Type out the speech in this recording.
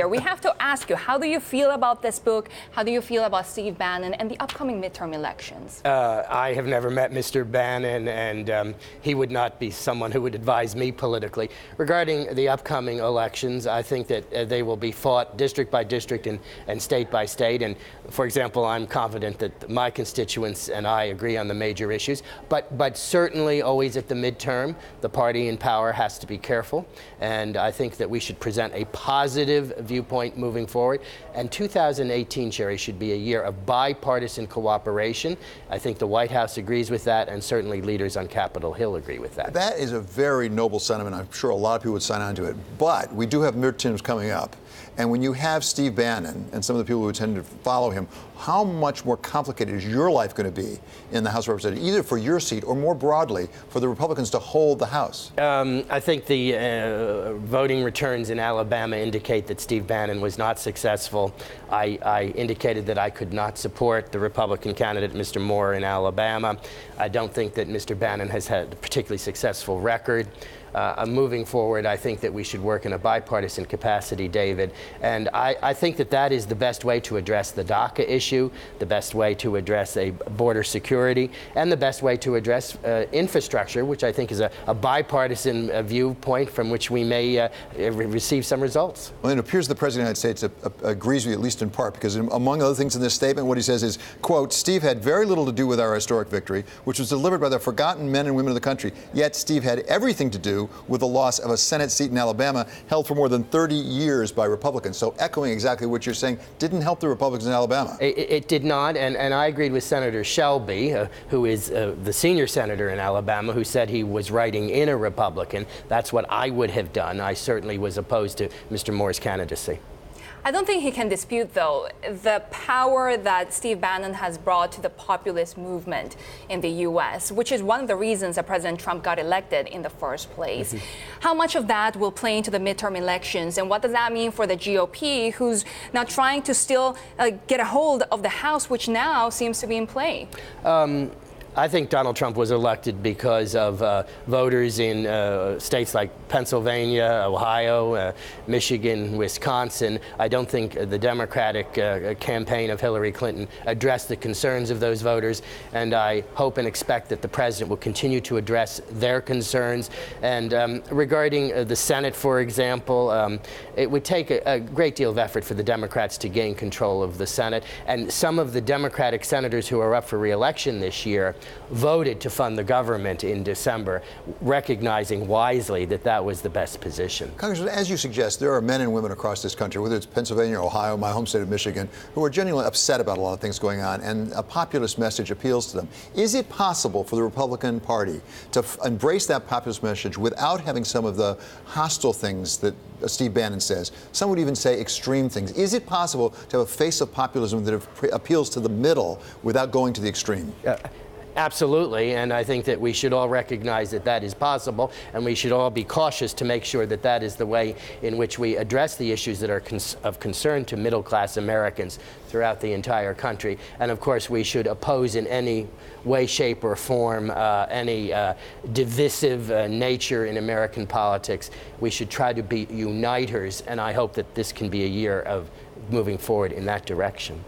We have to ask you, how do you feel about this book? How do you feel about Steve Bannon and the upcoming midterm elections? I have never met Mr. Bannon, and he would not be someone who would advise me politically. Regarding the upcoming elections, I think that they will be fought district by district and state by state. And, for example, I'm confident that my constituents and I agree on the major issues. But certainly always at the midterm, the party in power has to be careful. And I think that we should present a positive viewpoint moving forward. And 2018, Shery, should be a year of bipartisan cooperation. I think the White House agrees with that, and certainly leaders on Capitol Hill agree with that. That is a very noble sentiment. I'm sure a lot of people would sign on to it. But we do have midterms coming up. And when you have Steve Bannon and some of the people who tend to follow him, how much more complicated is your life going to be in the House of Representatives, either for your seat or more broadly for the Republicans to hold the House? I think the voting returns in Alabama indicate that Steve Bannon was not successful. I indicated that I could not support the Republican candidate, Mr. Moore, in Alabama. I don't think that Mr. Bannon has had a particularly successful record. Moving forward, I think that we should work in a bipartisan capacity, David. And I think that that is the best way to address the DACA issue, the best way to address a border security, and the best way to address infrastructure, which I think is a bipartisan viewpoint from which we may receive some results. Well, it appears the President of the United States agrees with you, at least in part, because among other things in this statement, what he says is, quote, Steve had very little to do with our historic victory, which was delivered by the forgotten men and women of the country. Yet Steve had everything to do with the loss of a Senate seat in Alabama held for more than 30 years by Republicans. So echoing exactly what you're saying, didn't help the Republicans in Alabama. It did not, and I agreed with Senator Shelby, who is the senior senator in Alabama, who said he was writing in a Republican. That's what I would have done. I certainly was opposed to Mr. Moore's candidacy. I don't think he can dispute, though, the power that Steve Bannon has brought to the populist movement in the U.S., which is one of the reasons that President Trump got elected in the first place. Mm-hmm. How much of that will play into the midterm elections, and what does that mean for the GOP, who's now trying to still get a hold of the House, which now seems to be in play? I think Donald Trump was elected because of voters in states like Pennsylvania, Ohio, Michigan, Wisconsin. I don't think the Democratic campaign of Hillary Clinton addressed the concerns of those voters, and I hope and expect that the president will continue to address their concerns. And regarding the Senate, for example, it would take a great deal of effort for the Democrats to gain control of the Senate, and some of the Democratic senators who are up for re-election this year voted to fund the government in December, recognizing wisely that that was the best position. Congressman, as you suggest, there are men and women across this country, whether it's Pennsylvania, Ohio, my home state of Michigan, who are genuinely upset about a lot of things going on, and a populist message appeals to them. Is it possible for the Republican Party to embrace that populist message without having some of the hostile things that Steve Bannon says? Some would even say extreme things. Is it possible to have a face of populism that appeals to the middle without going to the extreme? Absolutely, and I think that we should all recognize that that is possible, and we should all be cautious to make sure that that is the way in which we address the issues that are of concern to middle-class Americans throughout the entire country. And of course, we should oppose in any way, shape, or form any divisive nature in American politics. We should try to be uniters, and I hope that this can be a year of moving forward in that direction.